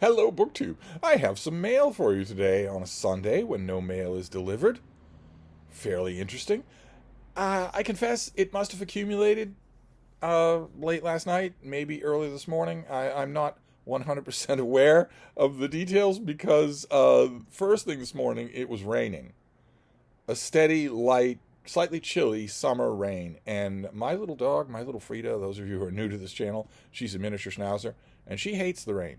Hello, BookTube. I have some mail for you today on a Sunday when no mail is delivered. Fairly interesting. I confess it must have accumulated late last night, maybe early this morning. I'm not 100% aware of the details because first thing this morning it was raining. A steady, light, slightly chilly summer rain. And my little dog, my little Frida, those of you who are new to this channel, she's a miniature schnauzer, and she hates the rain.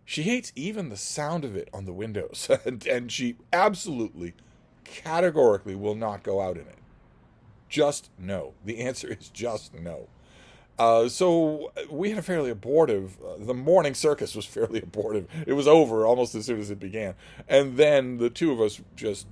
She hates even the sound of it on the windows, and she absolutely, categorically will not go out in it. Just no. The answer is just no. So we had a fairly abortive, the morning circus was fairly abortive. It was over almost as soon as it began. And then the two of us just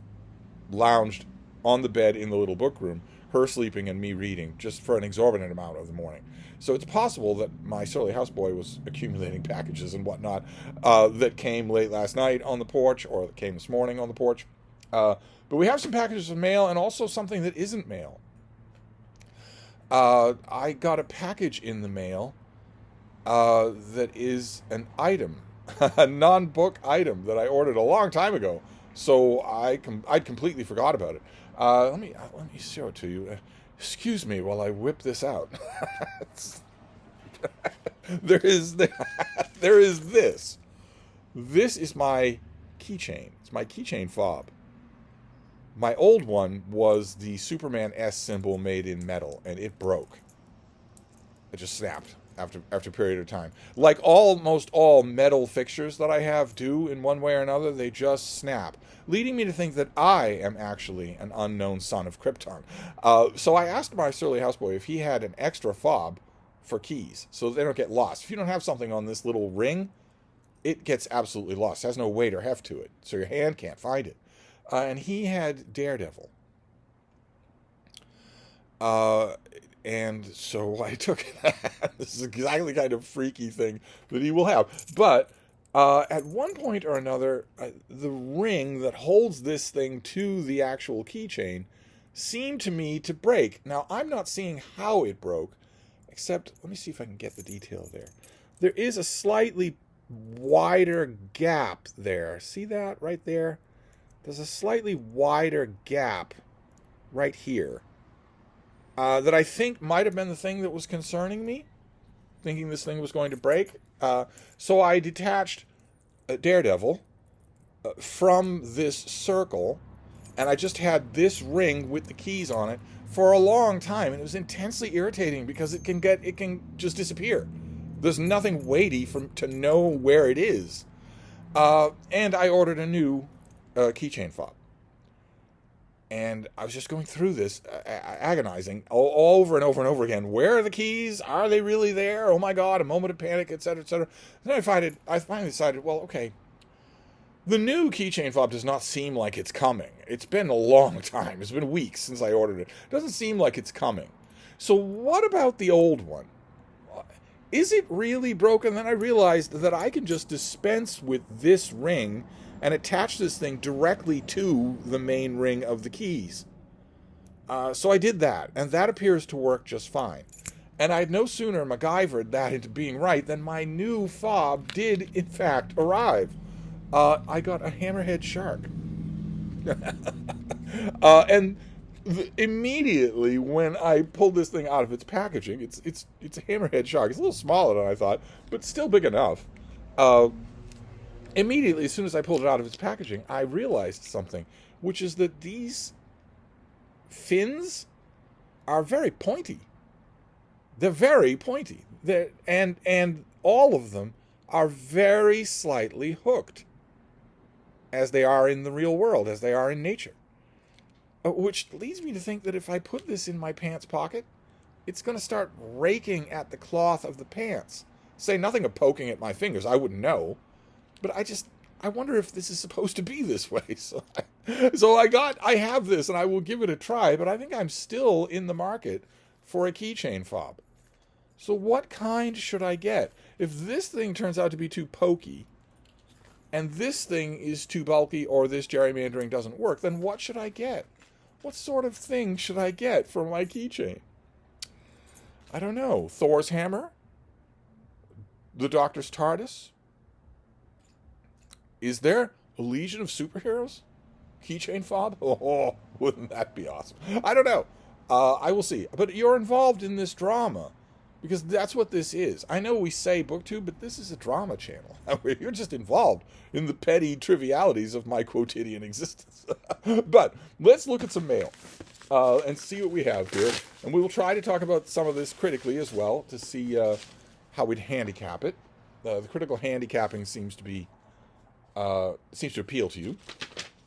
lounged on the bed in the little book room, her sleeping and me reading, just for an exorbitant amount of the morning. So it's possible that my surly houseboy was accumulating packages and whatnot that came late last night on the porch, or that came this morning on the porch. But we have some packages of mail and also something that isn't mail. I got a package in the mail that is an item, a non-book item that I ordered a long time ago. So I'd completely forgot about it. Let me show it to you. Excuse me while I whip this out. there is this. This is my keychain. It's my keychain fob. My old one was the Superman S symbol made in metal, and it broke. It just snapped after a period of time. Like almost all metal fixtures that I have do in one way or another, they just snap, leading me to think that I am actually an unknown son of Krypton. So I asked my surly houseboy if he had an extra fob for keys, so they don't get lost. If you don't have something on this little ring, it gets absolutely lost. It has no weight or heft to it, so your hand can't find it. And he had Daredevil. And so I took that. This is exactly the kind of freaky thing that he will have. But at one point or another, the ring that holds this thing to the actual keychain seemed to me to break. Now, I'm not seeing how it broke, except, let me see if I can get the detail there. There is a slightly wider gap there. See that right there? There's a slightly wider gap right here. That I think might have been the thing that was concerning me, thinking this thing was going to break. So I detached Daredevil from this circle, and I just had this ring with the keys on it for a long time, and it was intensely irritating because it can just disappear. There's nothing weighty to know where it is. And I ordered a new keychain fob. And I was just going through this, agonizing over and over and over again. Where are the keys? Are they really there? Oh my God, a moment of panic, etc., etc. Then I finally decided, well, okay, the new keychain fob does not seem like it's coming. It's been a long time. It's been weeks since I ordered it. It doesn't seem like it's coming. So what about the old one? Is it really broken? Then I realized that I can just dispense with this ring and attach this thing directly to the main ring of the keys. So I did that, and that appears to work just fine. And I'd no sooner MacGyvered that into being right than my new fob did, in fact, arrive. I got a hammerhead shark. And immediately when I pulled this thing out of its packaging, it's a hammerhead shark. It's a little smaller than I thought, but still big enough. Immediately, as soon as I pulled it out of its packaging, I realized something, which is that these fins are very pointy. They're very pointy. And all of them are very slightly hooked, as they are in the real world, as they are in nature. Which leads me to think that if I put this in my pants pocket, it's going to start raking at the cloth of the pants. Say nothing of poking at my fingers. I wouldn't know. But I wonder if this is supposed to be this way. So I have this, and I will give it a try, but I think I'm still in the market for a keychain fob. So what kind should I get? If this thing turns out to be too pokey, and this thing is too bulky, or this gerrymandering doesn't work, then what should I get? What sort of thing should I get for my keychain? I don't know. Thor's hammer? The Doctor's TARDIS? Is there a legion of superheroes? Keychain fob? Oh, wouldn't that be awesome? I don't know. I will see. But you're involved in this drama because that's what this is. I know we say BookTube, but this is a drama channel. You're just involved in the petty trivialities of my quotidian existence. But let's look at some mail and see what we have here. And we will try to talk about some of this critically as well to see how we'd handicap it. The critical handicapping seems to appeal to you.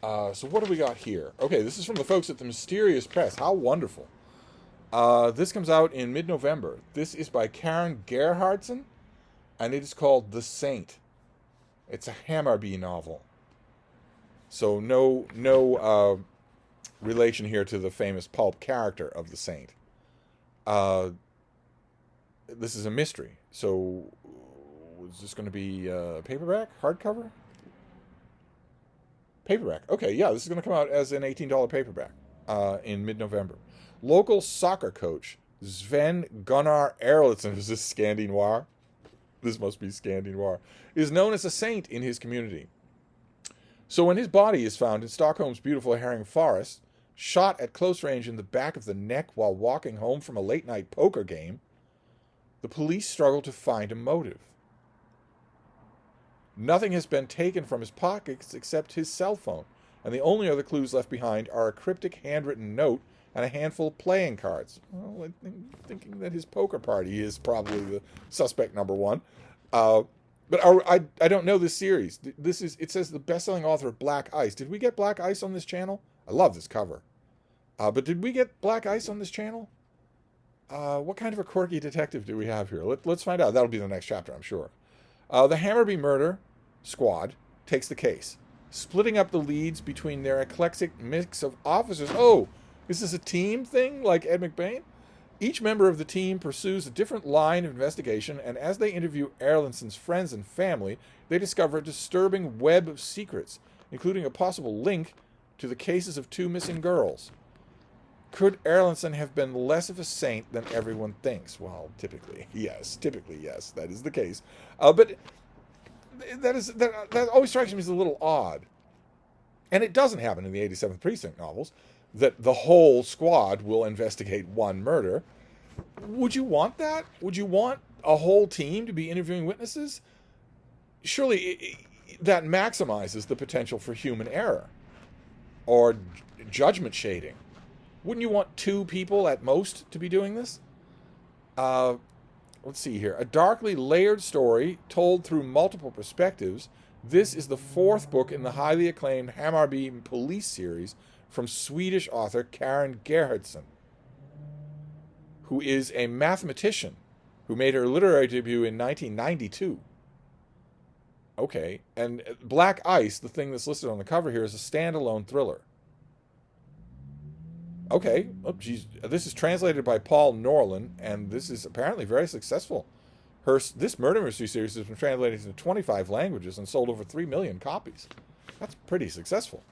So what do we got here? Okay, this is from the folks at the Mysterious Press. How wonderful. This comes out in mid-November. This is by Karen Gerhardsen, and it is called The Saint. It's a Hammarby novel. So no relation here to the famous pulp character of The Saint. This is a mystery. So is this going to be paperback, hardcover? Paperback. Okay, yeah, this is going to come out as an $18 paperback in mid-November. Local soccer coach Sven Gunnar Erlitzson, is this Scandinoir? This must be Scandinoir, is known as a saint in his community. So when his body is found in Stockholm's beautiful Herring Forest, shot at close range in the back of the neck while walking home from a late-night poker game, the police struggle to find a motive. Nothing has been taken from his pockets except his cell phone, and the only other clues left behind are a cryptic handwritten note and a handful of playing cards. Well, I'm thinking that his poker party is probably the suspect number one. But I don't know this series. It says the best-selling author of Black Ice. Did we get Black Ice on this channel? I love this cover. But did we get Black Ice on this channel? What kind of a quirky detective do we have here? Let's find out. That'll be the next chapter, I'm sure. The Hammarby murder squad takes the case, splitting up the leads between their eclectic mix of officers. Oh, is this a team thing like Ed McBain? Each member of the team pursues a different line of investigation, and as they interview Erlandsson's friends and family, they discover a disturbing web of secrets, including a possible link to the cases of 2 missing girls. Could Erlandsson have been less of a saint than everyone thinks? Well, typically yes, that is the case. But that always strikes me as a little odd. And it doesn't happen in the 87th Precinct novels, that the whole squad will investigate one murder. Would you want that? Would you want a whole team to be interviewing witnesses? Surely that maximizes the potential for human error or judgment shading. Wouldn't you want 2 people at most to be doing this? Let's see here. A darkly layered story told through multiple perspectives. This is the 4th book in the highly acclaimed Hammarby Police series from Swedish author Karen Gerhardsen, who is a mathematician who made her literary debut in 1992. Okay, and Black Ice, the thing that's listed on the cover here, is a standalone thriller. Okay, this is translated by Paul Norland, and this is apparently very successful. This murder mystery series has been translated into 25 languages and sold over 3 million copies. That's pretty successful.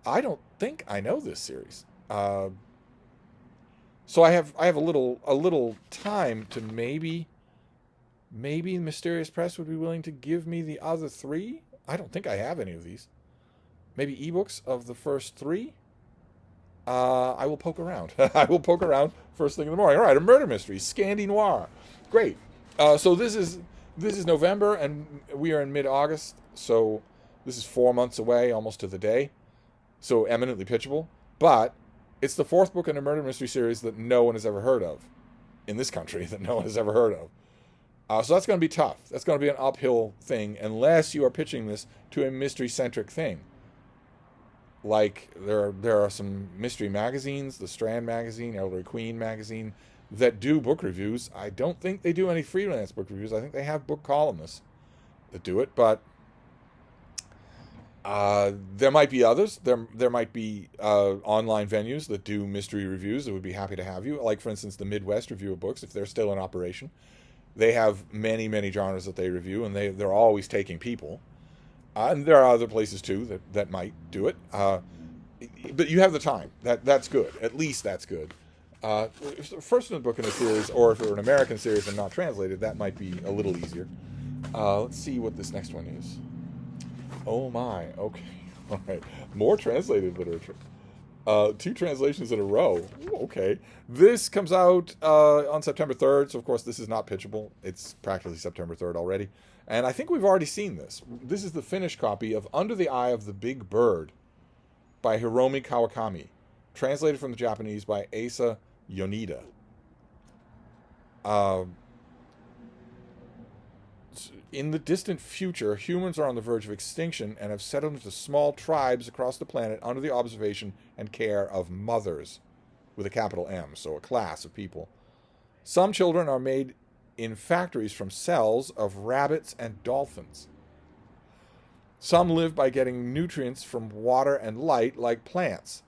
I don't think I know this series. So I have a little time to maybe Mysterious Press would be willing to give me the other 3. I don't think I have any of these. Maybe ebooks of the first 3. I will poke around. I will poke around first thing in the morning. All right, a murder mystery, Scandinoir. Great. So this is November, and we are in mid-August. So this is 4 months away, almost to the day. So eminently pitchable. But it's the 4th book in a murder mystery series that no one has ever heard of in this country. That no one has ever heard of. So that's going to be tough. That's going to be an uphill thing unless you are pitching this to a mystery-centric thing. Like there are some mystery magazines, the Strand magazine, Ellery Queen magazine, that do book reviews. I don't think they do any freelance book reviews. I think they have book columnists that do it, but there might be others. There might be online venues that do mystery reviews that would be happy to have you. Like, for instance, the Midwest Review of Books, if they're still in operation. They have many, many genres that they review, and they're always taking people. And there are other places, too, that might do it. But you have the time. That's good. At least that's good. First in the book in a series, or if it were an American series and not translated, that might be a little easier. Let's see what this next one is. Oh my. Okay. All right. More translated literature. Two translations in a row. Ooh, okay. This comes out on September 3rd, so of course this is not pitchable. It's practically September 3rd already. And I think we've already seen this. This is the finished copy of Under the Eye of the Big Bird by Hiromi Kawakami, translated from the Japanese by Asa Yonida. In the distant future, humans are on the verge of extinction and have settled into small tribes across the planet under the observation and care of mothers, with a capital M, so a class of people. Some children are made in factories from cells of rabbits and dolphins. Some live by getting nutrients from water and light like plants.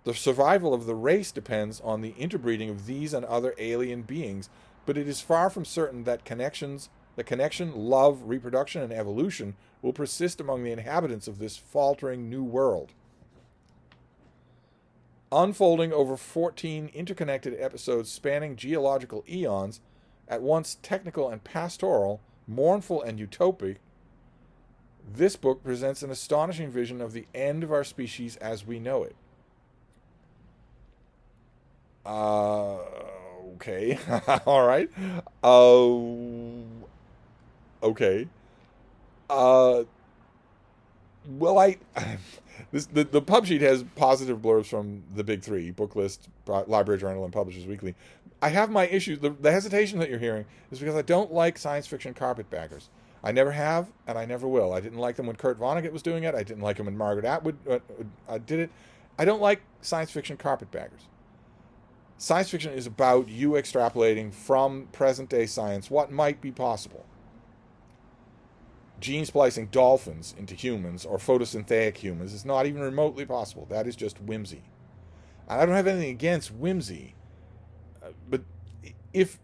The survival of the race depends on the interbreeding of these and other alien beings, but it is far from certain that the connection, love, reproduction, and evolution will persist among the inhabitants of this faltering new world. Unfolding over 14 interconnected episodes spanning geological eons, at once technical and pastoral, mournful and utopic, this book presents an astonishing vision of the end of our species as we know it. Okay. All right. Okay. Well, the pub sheet has positive blurbs from the big three: Book List, Library Journal, and Publishers Weekly. I have my issues. The hesitation that you're hearing is because I don't like science fiction carpetbaggers. I never have, and I never will. I didn't like them when Kurt Vonnegut was doing it. I didn't like them when Margaret Atwood did it. I don't like science fiction carpetbaggers. Science fiction is about you extrapolating from present-day science what might be possible. Gene splicing dolphins into humans or photosynthetic humans is not even remotely possible. That is just whimsy. And I don't have anything against whimsy. But if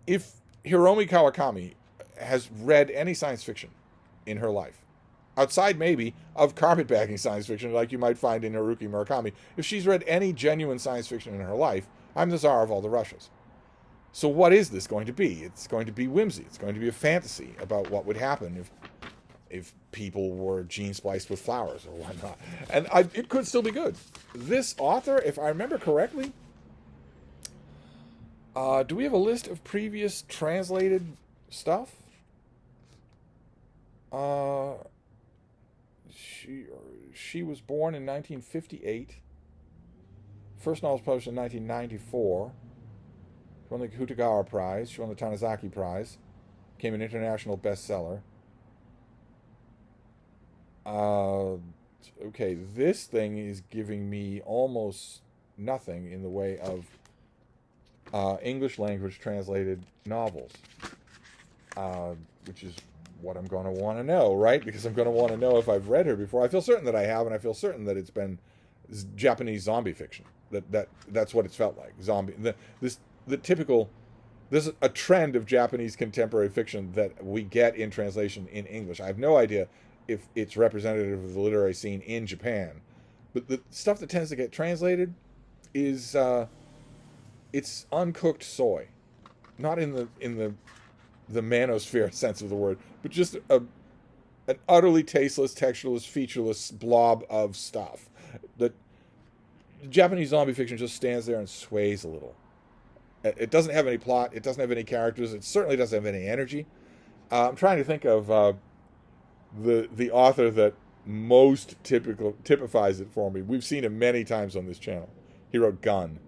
Hiromi Kawakami has read any science fiction in her life, outside maybe of carpetbagging science fiction like you might find in Haruki Murakami, if she's read any genuine science fiction in her life, I'm the czar of all the Russias. So what is this going to be? It's going to be whimsy. It's going to be a fantasy about what would happen if people were gene spliced with flowers or whatnot. And it could still be good. This author, if I remember correctly, do we have a list of previous translated stuff? She was born in 1958. First novel was published in 1994. She won the Kitagawa Prize. She won the Tanizaki Prize. Became an international bestseller. Okay, this thing is giving me almost nothing in the way of English language translated novels, which is what I'm going to want to know, right? Because I'm going to want to know if I've read her before. I feel certain that I have, and I feel certain that it's been Japanese zombie fiction. That's what it's felt like. Zombie. There's a trend of Japanese contemporary fiction that we get in translation in English. I have no idea if it's representative of the literary scene in Japan, but the stuff that tends to get translated is it's uncooked soy, not in the manosphere sense of the word, but just an utterly tasteless, textureless, featureless blob of stuff. That Japanese zombie fiction just stands there and sways a little. It doesn't have any plot. It doesn't have any characters. It certainly doesn't have any energy. I'm trying to think of the author that most typifies it for me. We've seen him many times on this channel. He wrote Gun.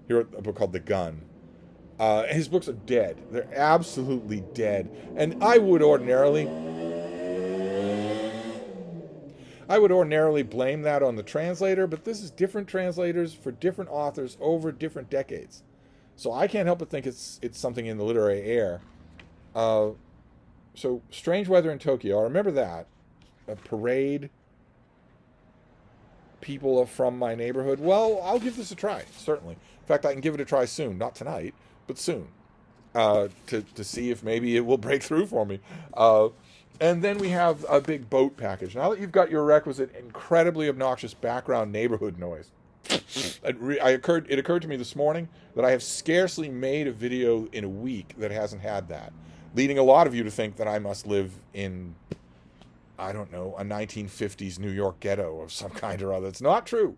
He wrote a book called The Gun. His books are dead. They're absolutely dead. And I would ordinarily blame that on the translator, but this is different translators for different authors over different decades. So I can't help but think it's something in the literary air. So Strange Weather in Tokyo, I remember that. A parade. People from my neighborhood. Well, I'll give this a try, certainly. In fact, I can give it a try soon. Not tonight, but soon. To see if maybe it will break through for me. And then we have a big boat package. Now that you've got your requisite incredibly obnoxious background neighborhood noise, it occurred to me this morning that I have scarcely made a video in a week that hasn't had that, leading a lot of you to think that I must live in I don't know, a 1950s New York ghetto of some kind or other. It's not true.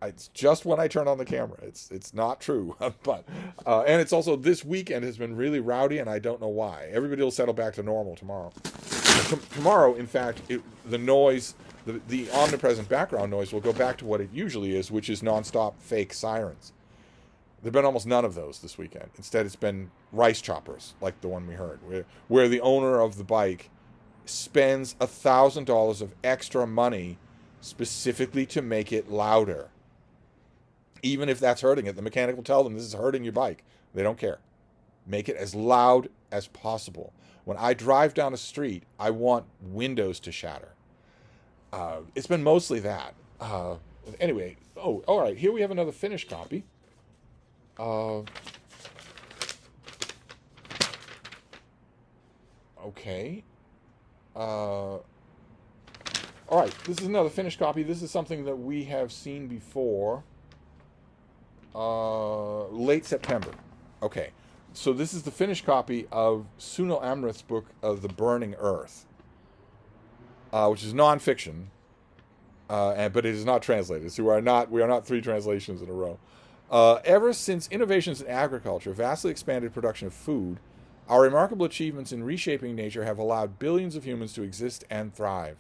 It's just when I turn on the camera. It's not true. But and it's also, this weekend has been really rowdy, and I don't know why. Everybody will settle back to normal tomorrow. Tomorrow, in fact, the noise, the omnipresent background noise will go back to what it usually is, which is nonstop fake sirens. There have been almost none of those this weekend. Instead, it's been rice choppers, like the one we heard, where the owner of the bike spends $1,000 of extra money specifically to make it louder. Even if that's hurting it, the mechanic will tell them this is hurting your bike. They don't care. Make it as loud as possible. When I drive down a street, I want windows to shatter. It's been mostly that. Anyway, all right. Here we have another finished copy. Okay. All right. This is another finished copy. This is something that we have seen before. Late September. Okay. So this is the finished copy of Sunil Amrith's book of The Burning Earth, which is nonfiction, but it is not translated. So we are not 3 translations in a row. Ever since innovations in agriculture vastly expanded production of food, our remarkable achievements in reshaping nature have allowed billions of humans to exist and thrive.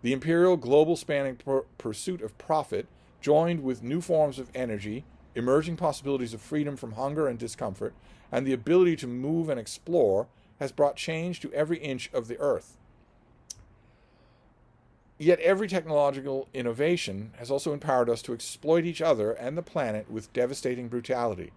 The imperial global spanning pursuit of profit, joined with new forms of energy, emerging possibilities of freedom from hunger and discomfort, and the ability to move and explore, has brought change to every inch of the earth. Yet every technological innovation has also empowered us to exploit each other and the planet with devastating brutality.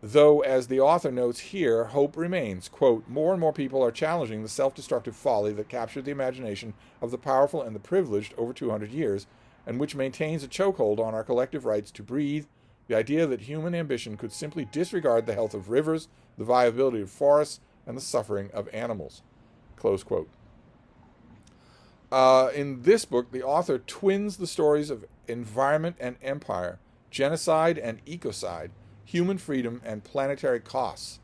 Though, as the author notes here, hope remains. Quote, more and more people are challenging the self-destructive folly that captured the imagination of the powerful and the privileged over 200 years, and which maintains a chokehold on our collective rights to breathe, the idea that human ambition could simply disregard the health of rivers, the viability of forests, and the suffering of animals. Close quote. In this book, the author twins the stories of environment and empire, genocide and ecocide, human freedom and planetary costs.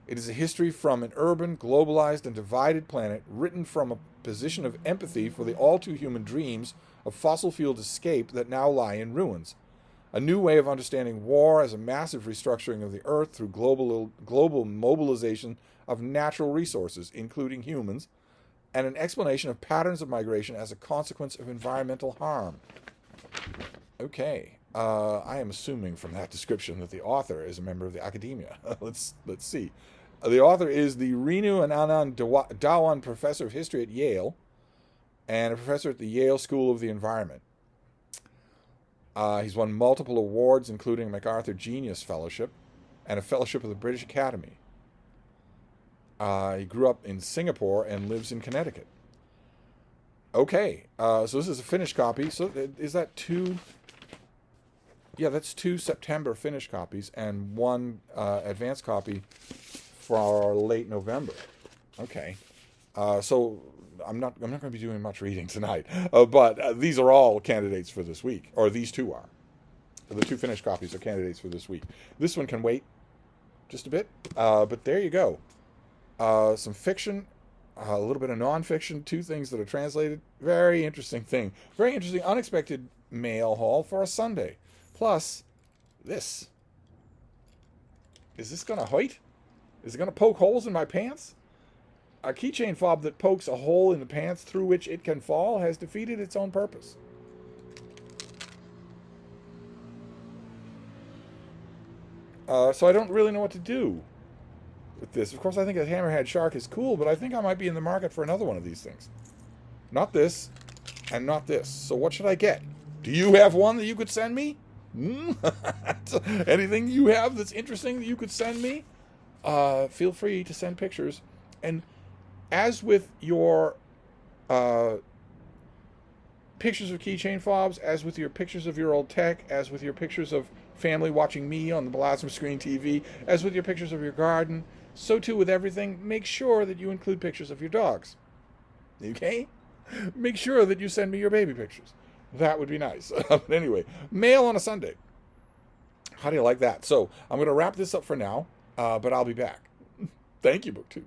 It is a history from an urban, globalized, and divided planet, written from a position of empathy for the all-too-human dreams of fossil-fueled escape that now lie in ruins. A new way of understanding war as a massive restructuring of the earth through global mobilization of natural resources, including humans, and an explanation of patterns of migration as a consequence of environmental harm. Okay, I am assuming from that description that the author is a member of the academia. Let's see. The author is the Renu Anand Dhawan Professor of History at Yale and a professor at the Yale School of the Environment. He's won multiple awards, including a MacArthur Genius Fellowship and a fellowship of the British Academy. He grew up in Singapore and lives in Connecticut. Okay, so this is a finished copy. So is that 2? Yeah, that's 2 September finished copies and 1 advanced copy for late November. Okay, so I'm not going to be doing much reading tonight, but these are all candidates for this week, or these 2 are. The 2 finished copies are candidates for this week. This one can wait just a bit, but there you go. Some fiction, a little bit of nonfiction, 2 things that are translated. Very interesting thing. Very interesting, unexpected mail haul for a Sunday. Plus, this. Is this going to hoit? Is it going to poke holes in my pants? A keychain fob that pokes a hole in the pants through which it can fall has defeated its own purpose. So I don't really know what to do with this. Of course, I think a hammerhead shark is cool, but I think I might be in the market for another one of these things. Not this, and not this. So what should I get? Do you have one that you could send me? Anything you have that's interesting that you could send me? Feel free to send pictures. And as with your pictures of keychain fobs, as with your pictures of your old tech, as with your pictures of family watching me on the plasma screen TV, as with your pictures of your garden, so too with everything, make sure that you include pictures of your dogs. Okay? Make sure that you send me your baby pictures. That would be nice. But anyway, mail on a Sunday. How do you like that? So I'm going to wrap this up for now, but I'll be back. Thank you, BookTube.